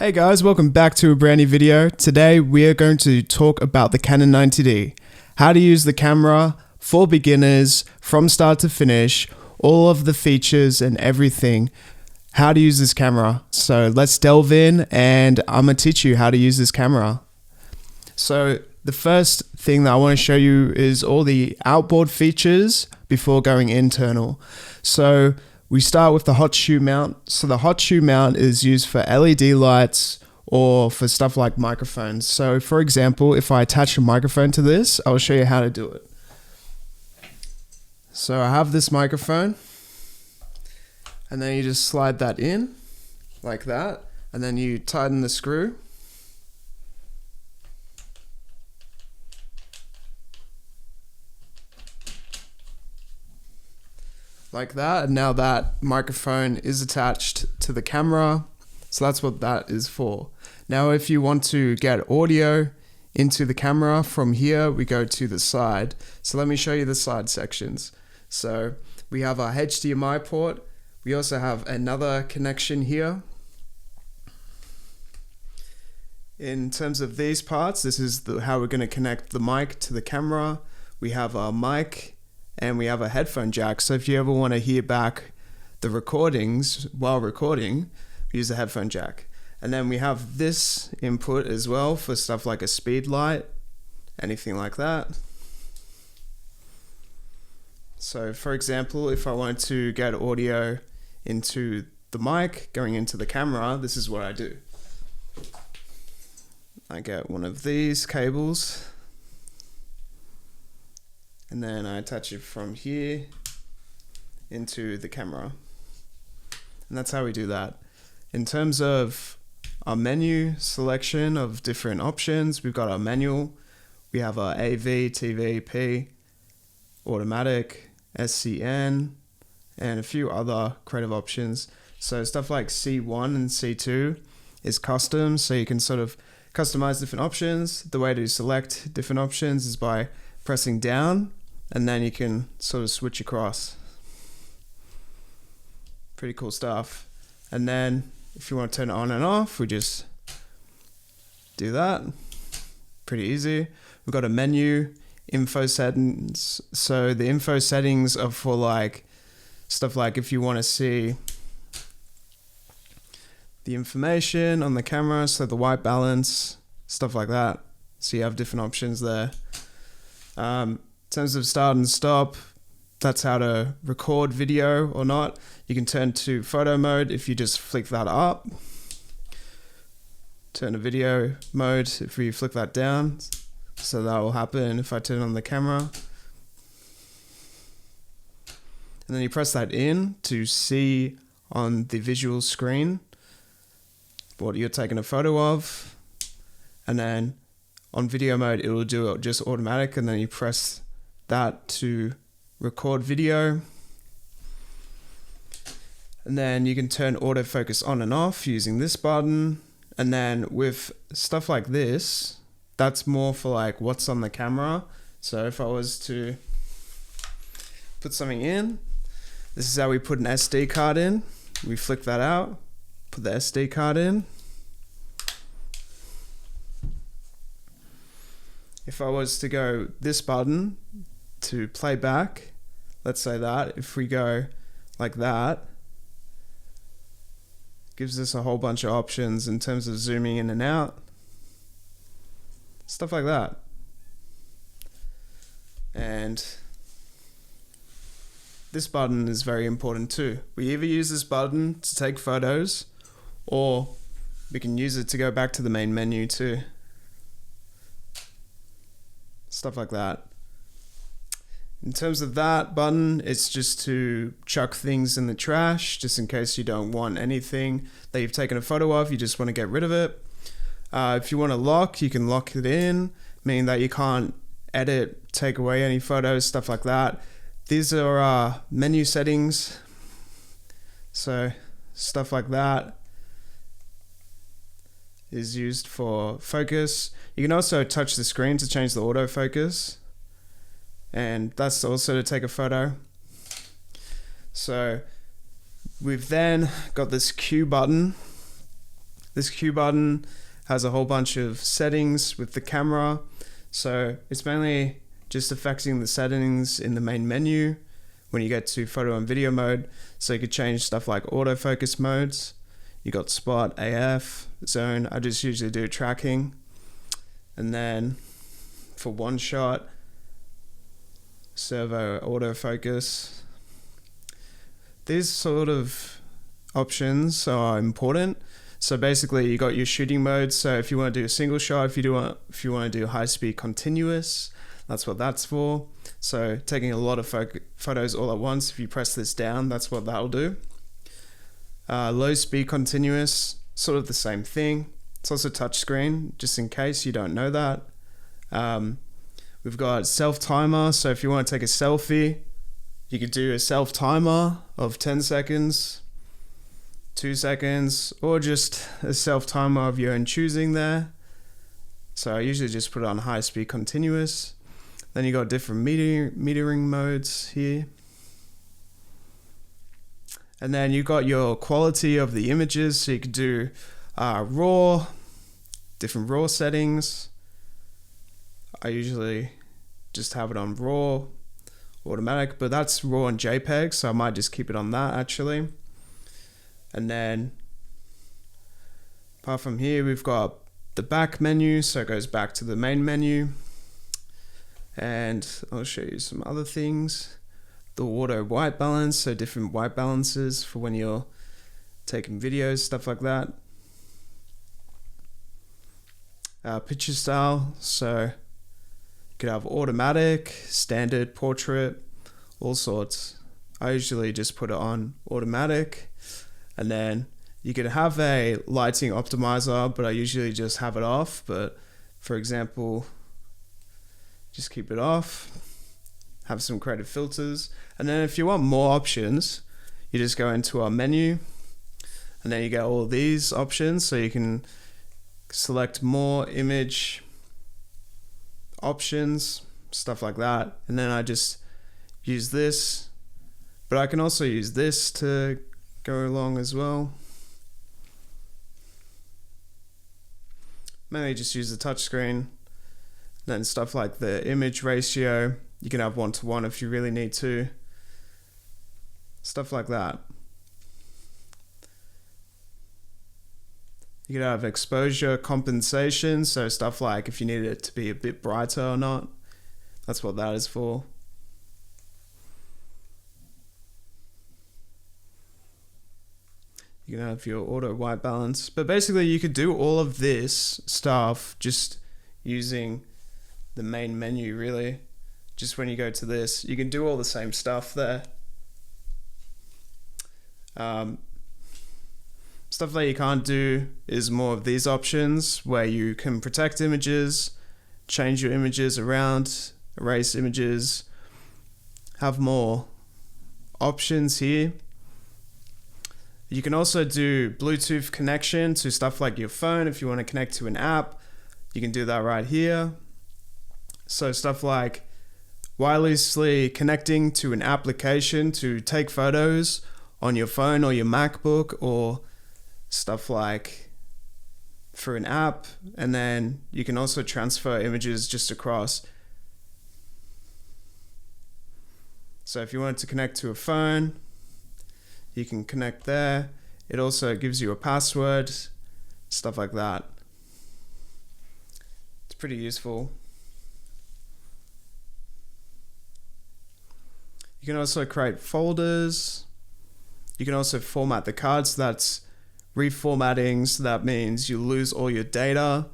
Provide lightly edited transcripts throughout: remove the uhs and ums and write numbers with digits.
Hey guys, welcome back to a brand new video. Today we are going to talk about the Canon 90D, how to use the camera for beginners from start to finish, all of the features and everything, how to use this camera. So let's delve in and I'm going to teach you how to use this camera. So the first thing that I want to show you is all the outboard features before going internal. So we start with the hot shoe mount. So the hot shoe mount is used for LED lights or for stuff like microphones. So for example, if I attach a microphone to this, I'll show you how to do it. So I have this microphone and then you just slide that in like that, and then you tighten the screw. Like that, and now that microphone is attached to the camera, so that's what that is for. Now if you want to get audio into the camera, from here we go to the side. So let me show you the side sections. So we have our HDMI port, we also have another connection here. In terms of these parts, this is how we're going to connect the mic to the camera. We have our mic and we have a headphone jack, so if you ever want to hear back the recordings while recording, use the headphone jack. And then we have this input as well for stuff like a speed light, anything like that. So for example, if I wanted to get audio into the mic going into the camera, this is what I do. I get one of these cables, and then I attach it from here into the camera. And that's how we do that. In terms of our menu selection of different options, we've got our manual, we have our AV, TV, P, automatic, SCN, and a few other creative options. So stuff like C1 and C2 is custom, so you can sort of customize different options. The way to select different options is by pressing down, and then you can sort of switch across. Pretty cool stuff. And then if you want to turn it on and off, we just do that. Pretty easy. We've got a menu, info settings. So the info settings are for like stuff like if you want to see the information on the camera, so the white balance, stuff like that. So you have different options there. In terms of start and stop, that's how to record video or not. You can turn to photo mode if you just flick that up. Turn to video mode if we flick that down. So that will happen if I turn on the camera. And then you press that in to see on the visual screen what you're taking a photo of. And then on video mode, it will do it just automatic, and then you press that to record video. And then you can turn autofocus on and off using this button. And then with stuff like this, that's more for like what's on the camera. So if I was to put something in, this is how we put an SD card in. We flick that out, put the SD card in. If I was to go this button to play back, let's say that, if we go like that, gives us a whole bunch of options in terms of zooming in and out, stuff like that. And this button is very important too. We either use this button to take photos, or we can use it to go back to the main menu too. Stuff like that. In terms of that button, it's just to chuck things in the trash, just in case you don't want anything that you've taken a photo of, you just want to get rid of it. If you want to lock, you can lock it in, meaning that you can't edit, take away any photos, stuff like that. These are menu settings, so stuff like that is used for focus. You can also touch the screen to change the autofocus, and that's also to take a photo. So we've then got this Q button, This Q button has a whole bunch of settings with the camera. So it's mainly just affecting the settings in the main menu when you get to photo and video mode. So you could change stuff like autofocus modes. You got spot, AF, zone. I just usually do tracking. And then for one shot, servo autofocus. These sort of options are important. So basically you got your shooting mode. So if you want to do a single shot, if you want to do high speed continuous, that's what that's for. So taking a lot of photos all at once, if you press this down, that's what that'll do. Low speed continuous, sort of the same thing. It's also touchscreen, just in case you don't know that. We've got self timer. So if you want to take a selfie, you could do a self timer of 10 seconds, 2 seconds, or just a self timer of your own choosing there. So I usually just put it on high speed continuous. Then you got different metering modes here. And then you got your quality of the images. So you could do raw, different raw settings. I usually just have it on raw, automatic, but that's raw and JPEG, so I might just keep it on that actually. And then apart from here, we've got the back menu, so it goes back to the main menu. And I'll show you some other things. The auto white balance, so different white balances for when you're taking videos, stuff like that. Picture style, so you could have automatic, standard, portrait, all sorts. I usually just put it on automatic. And then you could have a lighting optimizer, but I usually just have it off. But for example, just keep it off, have some creative filters. And then if you want more options, you just go into our menu and then you get all these options. So you can select more image options, stuff like that. And then I just use this, but I can also use this to go along as well. Mainly just use the touchscreen. Then stuff like the image ratio, you can have 1:1 if you really need to. Stuff like that. You could have exposure compensation, so stuff like if you need it to be a bit brighter or not. That's what that is for. You can have your auto white balance. But basically you could do all of this stuff just using the main menu really. Just when you go to this, you can do all the same stuff there. Stuff that you can't do is more of these options where you can protect images, change your images around, erase images, have more options here. You can also do Bluetooth connection to stuff like your phone. If you want to connect to an app, you can do that right here. So stuff like wirelessly connecting to an application to take photos on your phone or your MacBook, or stuff like for an app. And then you can also transfer images just across. So if you wanted to connect to a phone, you can connect there. It also gives you a password, stuff like that. It's pretty useful. You can also create folders. You can also format the cards. That's reformatting, so that means you lose all your data.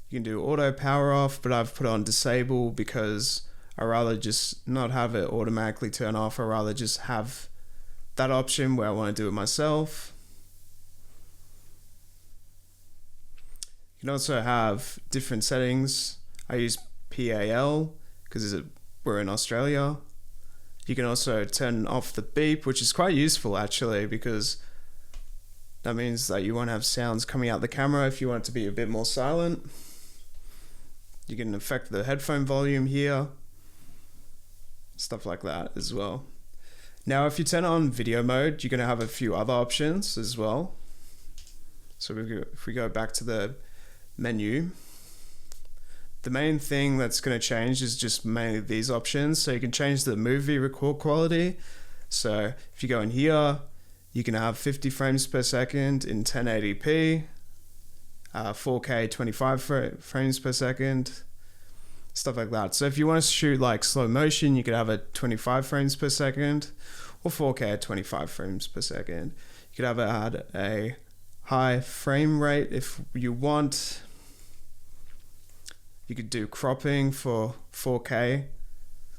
You can do auto power off, but I've put on disable because I rather just not have it automatically turn off. I rather just have that option where I want to do it myself. You can also have different settings. I use PAL because we're in Australia. You can also turn off the beep, which is quite useful actually, because that means that you won't have sounds coming out the camera if you want it to be a bit more silent. You can affect the headphone volume here, stuff like that as well. Now, if you turn on video mode, you're going to have a few other options as well. So if we go back to the menu, the main thing that's going to change is just mainly these options. So you can change the movie record quality. So if you go in here, you can have 50 frames per second in 1080p, 4K 25 frames per second, stuff like that. So if you want to shoot like slow motion, you could have it 25 frames per second, or 4K at 25 frames per second. You could have it at a high frame rate if you want. You could do cropping for 4K,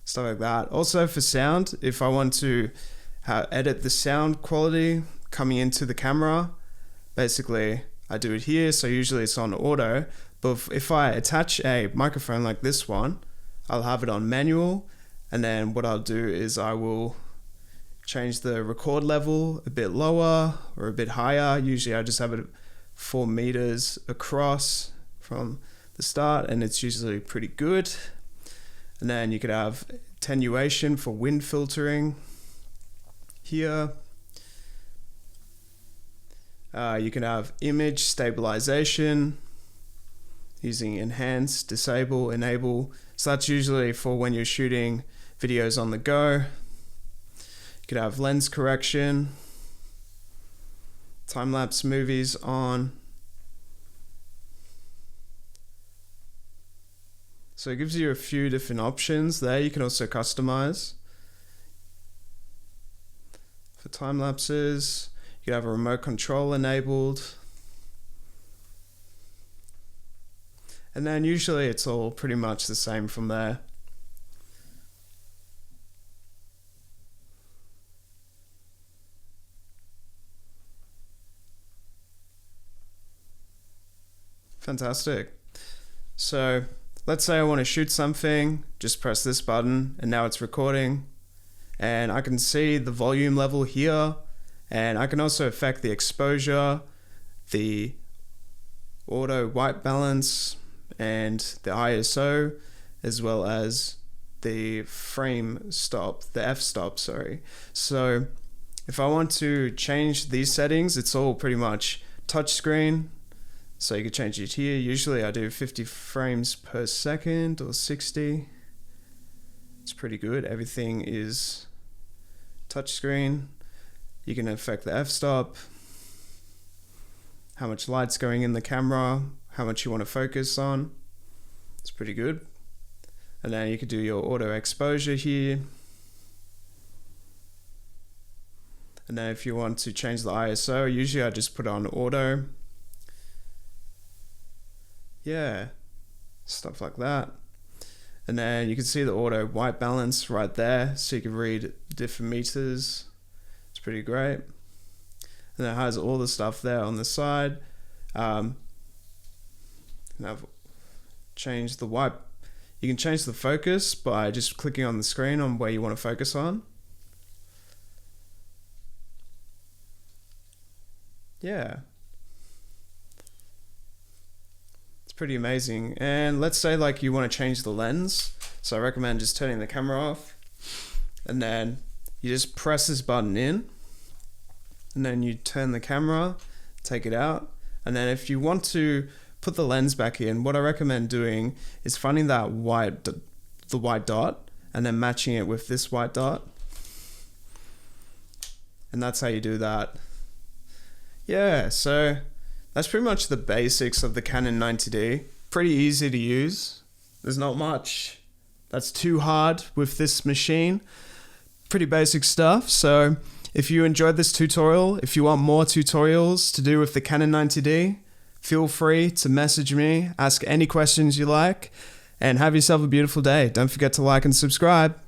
stuff like that. Also for sound, if I want to edit the sound quality coming into the camera, basically I do it here. So usually it's on auto, but if I attach a microphone like this one, I'll have it on manual. And then what I'll do is I will change the record level a bit lower or a bit higher. Usually I just have it 4 meters across from the start, and it's usually pretty good. And then you could have attenuation for wind filtering here. You can have image stabilization using enhance, disable, enable. So that's usually for when you're shooting videos on the go. You could have lens correction, time-lapse movies on. So it gives you a few different options there. You can also customize. For time lapses, you can have a remote control enabled. And then usually it's all pretty much the same from there. Fantastic. So let's say I want to shoot something, just press this button and now it's recording, and I can see the volume level here, and I can also affect the exposure, the auto white balance, and the ISO, as well as the frame stop, the f-stop, sorry. So if I want to change these settings, it's all pretty much touchscreen. So you can change it here. Usually I do 50 frames per second or 60. It's pretty good. Everything is touchscreen. You can affect the f-stop, how much light's going in the camera, how much you want to focus on. It's pretty good. And then you could do your auto exposure here. And then if you want to change the ISO, usually I just put on auto. Yeah, stuff like that. And then you can see the auto white balance right there, so you can read different meters. It's pretty great. And it has all the stuff there on the side. And I've changed the white. You can change the focus by just clicking on the screen on where you want to focus on. Yeah. Pretty amazing. And let's say like you want to change the lens, so I recommend just turning the camera off, and then you just press this button in, and then you turn the camera, take it out, and then if you want to put the lens back in, what I recommend doing is finding that the white dot and then matching it with this white dot, and that's how you do that. Yeah, so that's pretty much the basics of the Canon 90D. Pretty easy to use. There's not much that's too hard with this machine. Pretty basic stuff. So if you enjoyed this tutorial, if you want more tutorials to do with the Canon 90D, feel free to message me, ask any questions you like, and have yourself a beautiful day. Don't forget to like and subscribe.